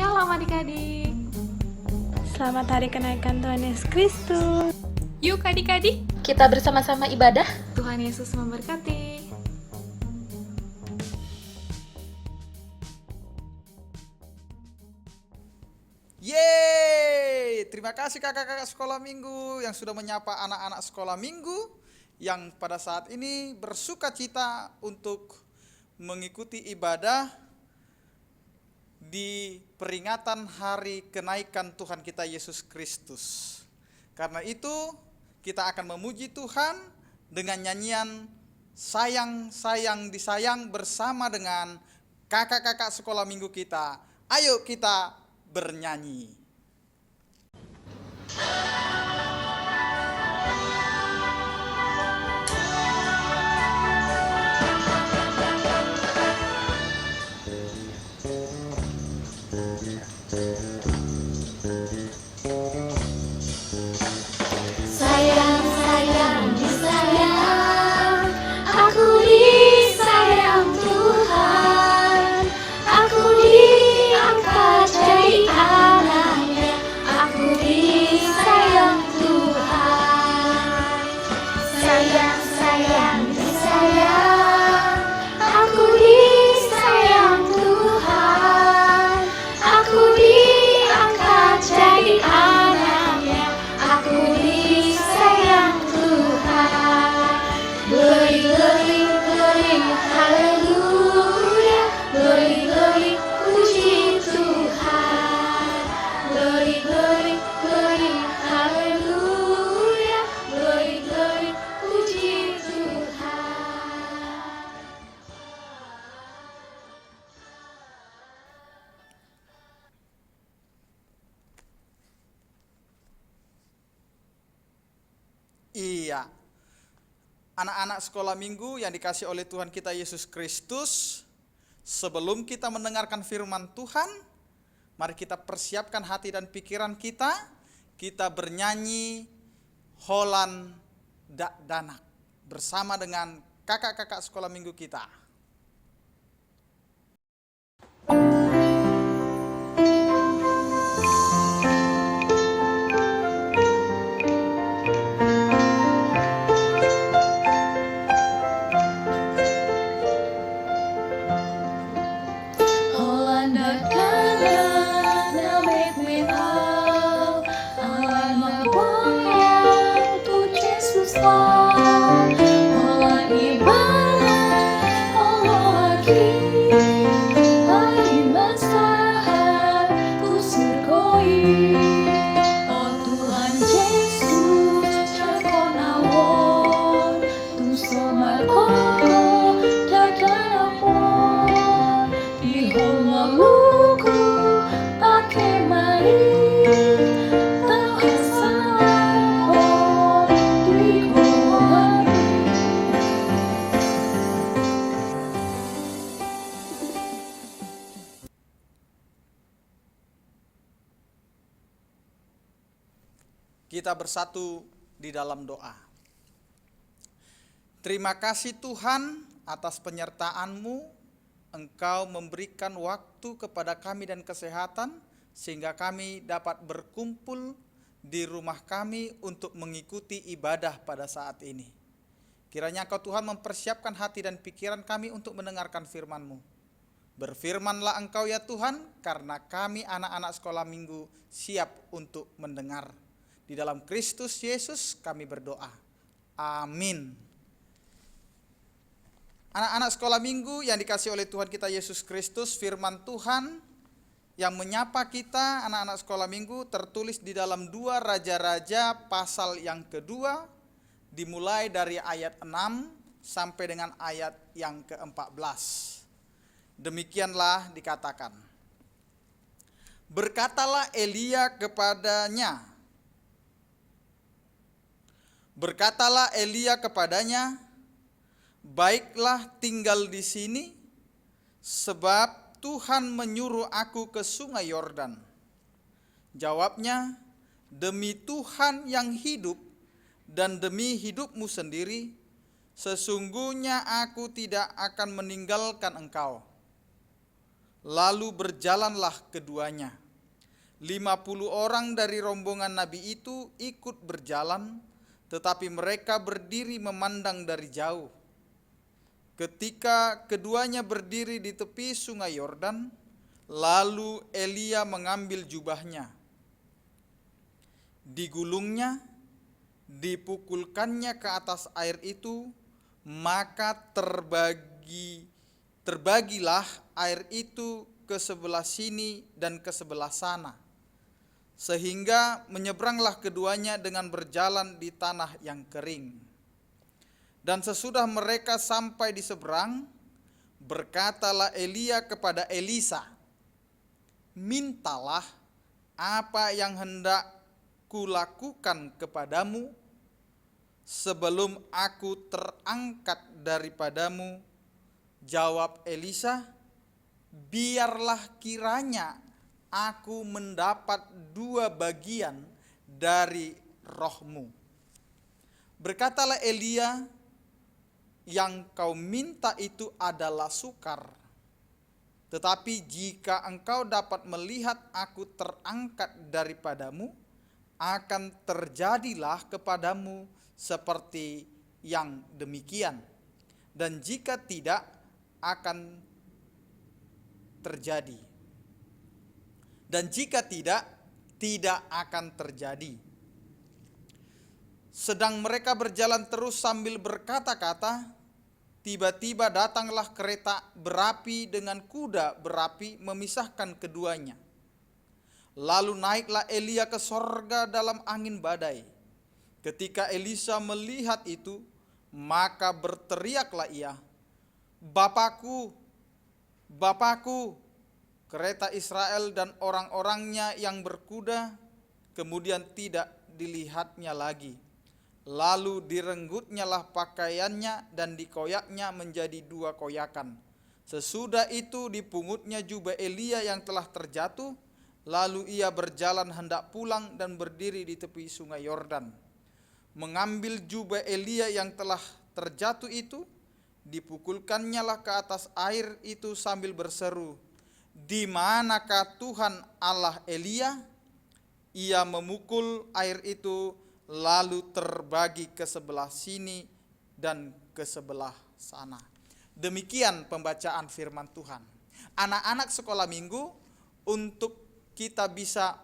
Shalom adik-adik. Selamat hari kenaikan Tuhan Yesus Kristus. Yuk adik-adik, Kita bersama-sama ibadah. Tuhan Yesus memberkati. Yeay! Terima kasih kakak-kakak sekolah minggu yang sudah menyapa anak-anak sekolah minggu yang pada saat ini bersuka cita untuk mengikuti ibadah di peringatan hari kenaikan Tuhan kita Yesus Kristus. Karena itu kita akan memuji Tuhan dengan nyanyian Sayang Sayang Disayang bersama dengan kakak-kakak sekolah minggu kita. Ayo kita bernyanyi. Sayang, sayang, disayang, aku disayang Tuhan, aku diangkat jadi anaknya, aku disayang Tuhan. Sayang, sayang, disayang, aku disayang Tuhan, aku diangkat jadi anaknya, aku disayang Tuhan. Glory, glory, glory, haleluya. Glory, glory, puji Tuhan. Glory, glory, glory, haleluya. Glory, glory, puji Tuhan. Iya, anak-anak sekolah minggu yang dikasih oleh Tuhan kita Yesus Kristus, sebelum kita mendengarkan firman Tuhan, mari kita persiapkan hati dan pikiran kita bernyanyi Holan Dak Danak bersama dengan kakak-kakak sekolah minggu kita. Holland dak danak, now make me up. Alam goyang tuh Yesus love. Holland ibarat, Allah lagi masalah tuh sergoi. Oh Tuhan Yesus, jago nawon, tuh somar koko dadan apon. Ihong maluku pakai mari, tau hasalah di kohari. Kita bersatu di dalam doa. Terima kasih Tuhan atas penyertaan-Mu. Engkau memberikan waktu kepada kami dan kesehatan sehingga kami dapat berkumpul di rumah kami untuk mengikuti ibadah pada saat ini. Kiranya Engkau Tuhan mempersiapkan hati dan pikiran kami untuk mendengarkan firman-Mu. Berfirmanlah Engkau ya Tuhan, karena kami anak-anak sekolah minggu siap untuk mendengar. Di dalam Kristus Yesus kami berdoa. Amin. Anak-anak sekolah minggu yang dikasih oleh Tuhan kita Yesus Kristus, firman Tuhan yang menyapa kita anak-anak sekolah minggu tertulis di dalam 2 Raja-Raja pasal yang kedua, dimulai dari ayat 6 sampai dengan ayat yang ke-14. Demikianlah dikatakan. Berkatalah Elia kepadanya, baiklah tinggal di sini, sebab Tuhan menyuruh aku ke sungai Yordan. Jawabnya, demi Tuhan yang hidup dan demi hidupmu sendiri, sesungguhnya aku tidak akan meninggalkan engkau. Lalu berjalanlah keduanya. 50 orang dari rombongan Nabi itu ikut berjalan, tetapi mereka berdiri memandang dari jauh. Ketika keduanya berdiri di tepi sungai Yordan, lalu Elia mengambil jubahnya, digulungnya, dipukulkannya ke atas air itu, maka terbagilah air itu ke sebelah sini dan ke sebelah sana, sehingga menyeberanglah keduanya dengan berjalan di tanah yang kering. Dan sesudah mereka sampai di seberang, berkatalah Elia kepada Elisa, "Mintalah apa yang hendak kulakukan kepadamu sebelum aku terangkat daripadamu." Jawab Elisa, "Biarlah kiranya aku mendapat 2 bagian dari rohmu." Berkatalah Elia, "Yang kau minta itu adalah sukar. Tetapi jika engkau dapat melihat aku terangkat daripadamu, akan terjadilah kepadamu seperti yang demikian. Dan jika tidak, akan terjadi. Dan jika tidak, tidak akan terjadi." Sedang mereka berjalan terus sambil berkata-kata, tiba-tiba datanglah kereta berapi dengan kuda berapi memisahkan keduanya. Lalu naiklah Elia ke sorga dalam angin badai. Ketika Elisa melihat itu, maka berteriaklah ia, "Bapakku, Bapakku!" Kereta Israel dan orang-orangnya yang berkuda kemudian tidak dilihatnya lagi. Lalu direnggutnyalah pakaiannya dan dikoyaknya menjadi 2 koyakan. Sesudah itu dipungutnya jubah Elia yang telah terjatuh, lalu ia berjalan hendak pulang dan berdiri di tepi sungai Yordan. Mengambil jubah Elia yang telah terjatuh itu, dipukulkannyalah ke atas air itu sambil berseru, "Di manakah Tuhan Allah Elia?" Ia memukul air itu, lalu terbagi ke sebelah sini dan ke sebelah sana. Demikian pembacaan firman Tuhan. Anak-anak sekolah minggu, untuk kita bisa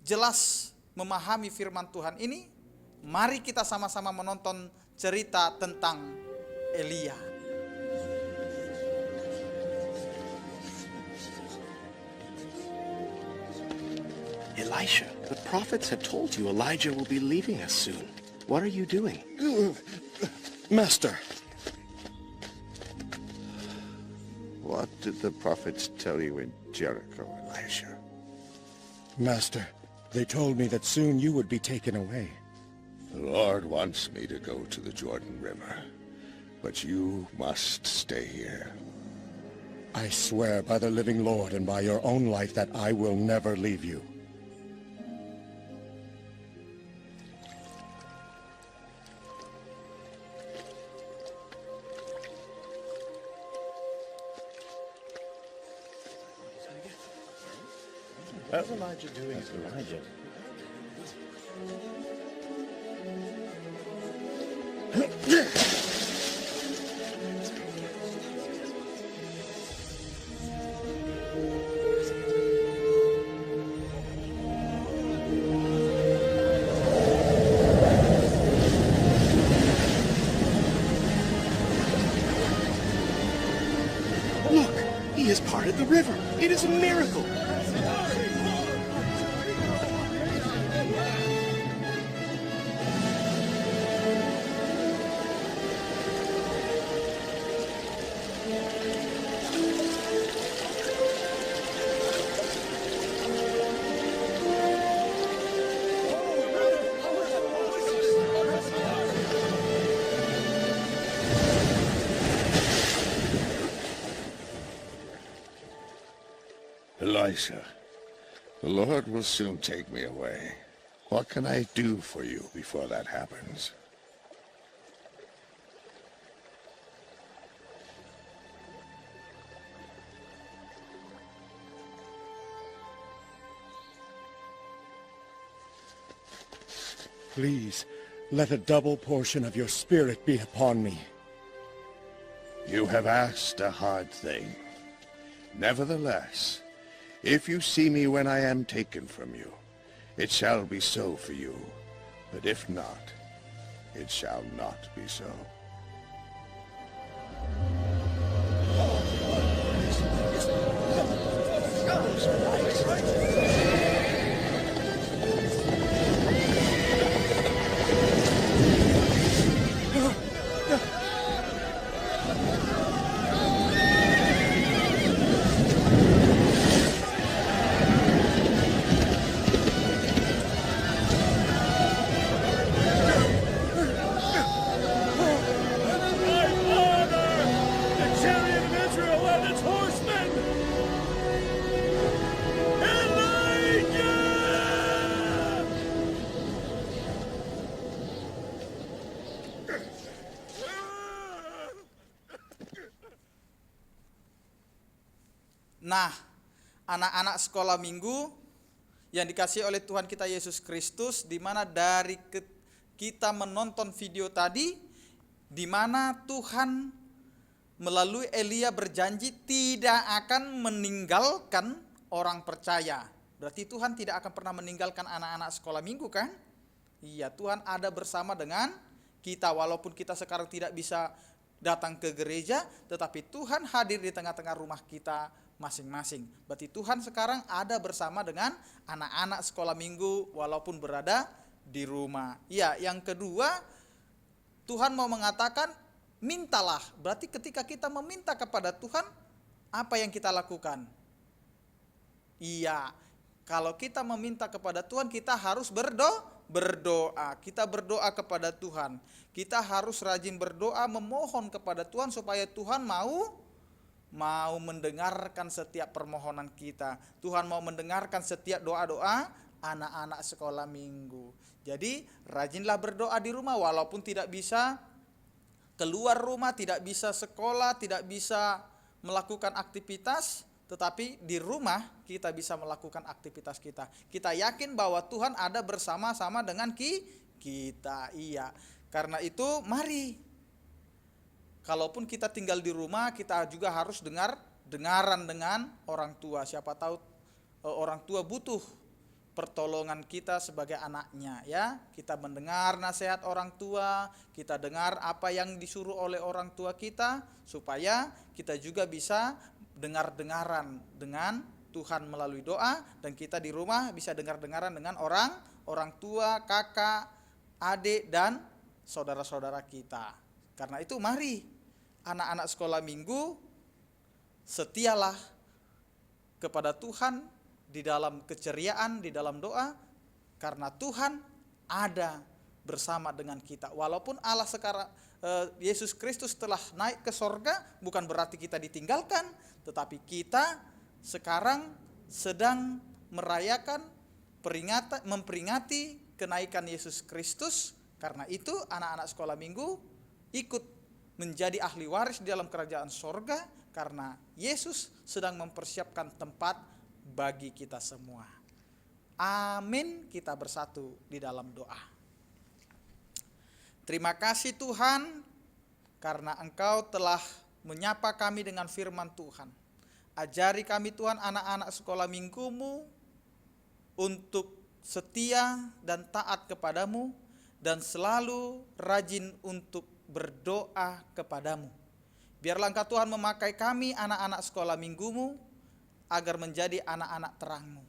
jelas memahami firman Tuhan ini, mari kita sama-sama menonton cerita tentang Elia. Elisha, the prophets have told you Elijah will be leaving us soon. What are you doing? Master, What did the prophets tell you in Jericho, Elisha? Master, they told me that soon you would be taken away. The Lord wants me to go to the Jordan River, but you must stay here. I swear by the living Lord and by your own life that I will never leave you. How's Elijah doing? Elijah. Look, he has parted the river. It is a miracle. Elisha, the Lord will soon take me away. What can I do for you before that happens? Please, let a double portion of your spirit be upon me. You have asked a hard thing. Nevertheless, if you see me when I am taken from you, it shall be so for you. But if not, it shall not be so. Nah, anak-anak sekolah minggu yang dikasihi oleh Tuhan kita Yesus Kristus, di mana dari kita menonton video tadi, di mana Tuhan melalui Elia berjanji tidak akan meninggalkan orang percaya. Berarti Tuhan tidak akan pernah meninggalkan anak-anak sekolah minggu, kan? Iya, Tuhan ada bersama dengan kita, walaupun kita sekarang tidak bisa datang ke gereja, tetapi Tuhan hadir di tengah-tengah rumah kita masing-masing. Berarti Tuhan sekarang ada bersama dengan anak-anak sekolah minggu walaupun berada di rumah. Ya, yang kedua, Tuhan mau mengatakan mintalah. Berarti ketika kita meminta kepada Tuhan, apa yang kita lakukan? Iya, kalau kita meminta kepada Tuhan, kita harus berdoa. Kita berdoa kepada Tuhan. Kita harus rajin berdoa, memohon kepada Tuhan supaya Tuhan mau mendengarkan setiap permohonan kita. Tuhan mau mendengarkan setiap doa-doa anak-anak sekolah minggu. Jadi rajinlah berdoa di rumah, walaupun tidak bisa keluar rumah, tidak bisa sekolah, tidak bisa melakukan aktivitas, tetapi di rumah kita bisa melakukan aktivitas kita. Kita yakin bahwa Tuhan ada bersama-sama dengan kita. Iya. Karena itu mari, kalaupun kita tinggal di rumah, kita juga harus dengaran dengan orang tua. Siapa tahu orang tua butuh pertolongan kita sebagai anaknya, ya. Kita mendengar nasihat orang tua, kita dengar apa yang disuruh oleh orang tua kita, supaya kita juga bisa dengar-dengaran dengan Tuhan melalui doa, dan kita di rumah bisa dengar-dengaran dengan orang tua, kakak, adik, dan saudara-saudara kita. Karena itu mari anak-anak sekolah minggu, setialah kepada Tuhan di dalam keceriaan, di dalam doa, karena Tuhan ada bersama dengan kita. Walaupun Allah sekarang, Yesus Kristus telah naik ke sorga, bukan berarti kita ditinggalkan, tetapi kita sekarang sedang merayakan, memperingati kenaikan Yesus Kristus. Karena itu anak-anak sekolah minggu ikut menjadi ahli waris di dalam kerajaan sorga, karena Yesus sedang mempersiapkan tempat bagi kita semua. Amin. Kita bersatu di dalam doa. Terima kasih Tuhan, karena Engkau telah menyapa kami dengan firman Tuhan. Ajari kami Tuhan, anak-anak sekolah minggu-Mu, untuk setia dan taat kepadamu, dan selalu rajin untuk berdoa kepadamu. Biarlah Engkau Tuhan memakai kami, anak-anak sekolah minggu-Mu, agar menjadi anak-anak terang-Mu.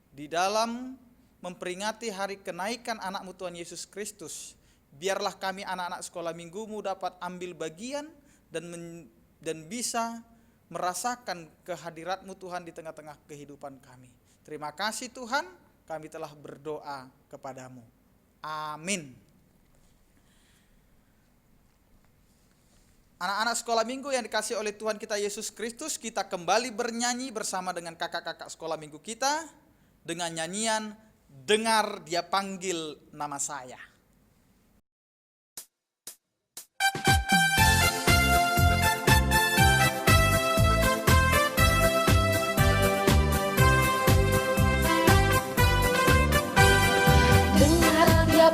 Di dalam memperingati hari kenaikan anak-Mu Tuhan Yesus Kristus, biarlah kami anak-anak sekolah minggu-Mu dapat ambil bagian dan bisa merasakan kehadirat-Mu Tuhan di tengah-tengah kehidupan kami. Terima kasih Tuhan, kami telah berdoa kepadamu. Amin. Anak-anak sekolah minggu yang dikasihi oleh Tuhan kita Yesus Kristus, kita kembali bernyanyi bersama dengan kakak-kakak sekolah minggu kita dengan nyanyian "Dengar Dia Panggil Nama Saya". Dengar tiap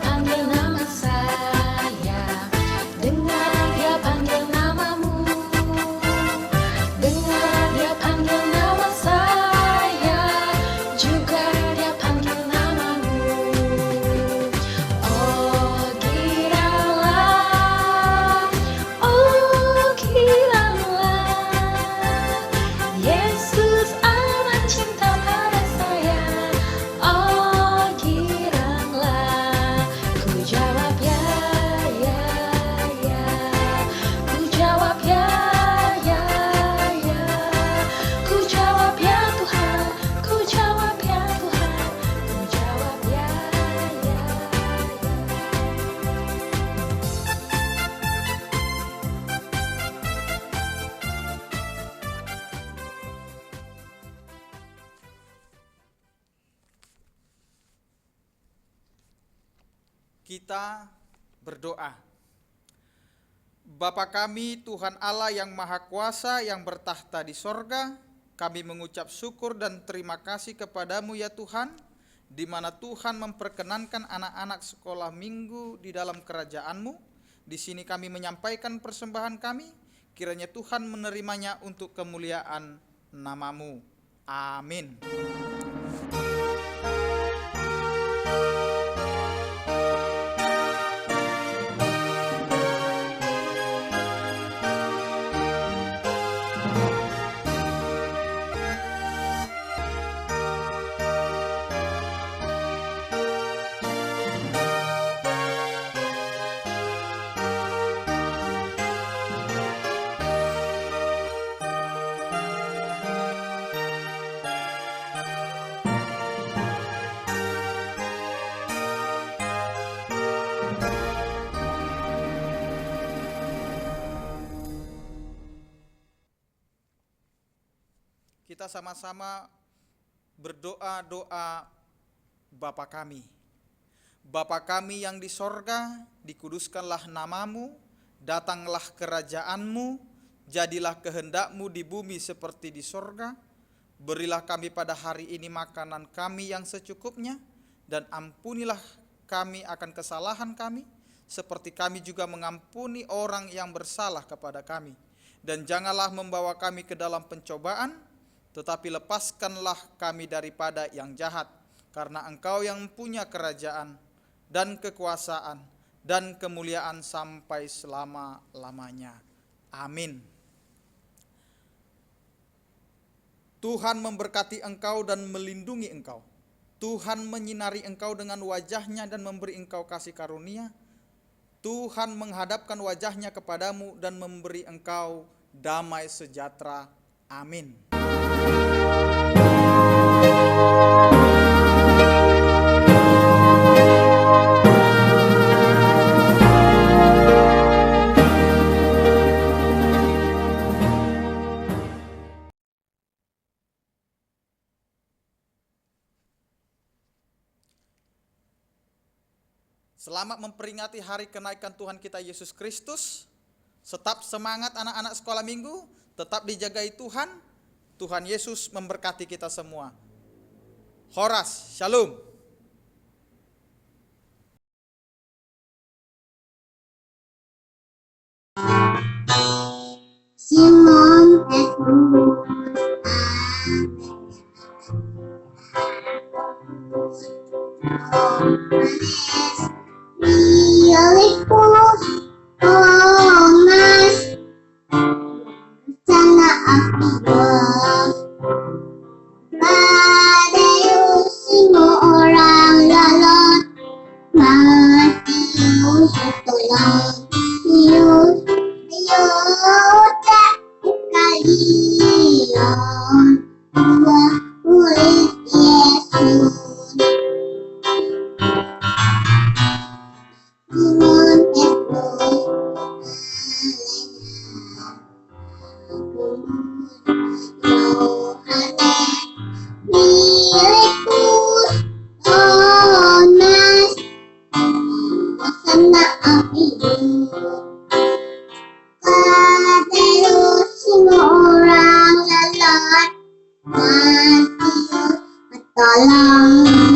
Kita berdoa. Bapa kami, Tuhan Allah yang Maha Kuasa yang bertahta di sorga, kami mengucap syukur dan terima kasih kepadamu ya Tuhan, di mana Tuhan memperkenankan anak-anak sekolah minggu di dalam kerajaan-Mu. Di sini kami menyampaikan persembahan kami, kiranya Tuhan menerimanya untuk kemuliaan nama-Mu. Amin. Kita sama-sama berdoa Bapa kami. Bapa kami yang di sorga, dikuduskanlah nama-Mu, datanglah kerajaan-Mu, jadilah kehendak-Mu di bumi seperti di sorga. Berilah kami pada hari ini makanan kami yang secukupnya, dan ampunilah kami akan kesalahan kami, seperti kami juga mengampuni orang yang bersalah kepada kami. Dan janganlah membawa kami ke dalam pencobaan, tetapi lepaskanlah kami daripada yang jahat, karena Engkau yang punya kerajaan dan kekuasaan dan kemuliaan sampai selama-lamanya. Amin. Tuhan memberkati engkau dan melindungi engkau. Tuhan menyinari engkau dengan wajah-Nya dan memberi engkau kasih karunia. Tuhan menghadapkan wajah-Nya kepadamu dan memberi engkau damai sejahtera. Amin. Selamat memperingati hari kenaikan Tuhan kita Yesus Kristus. Tetap semangat anak-anak sekolah minggu, tetap dijagai Tuhan. Tuhan Yesus memberkati kita semua. Horas, Shalom. Simon Tolong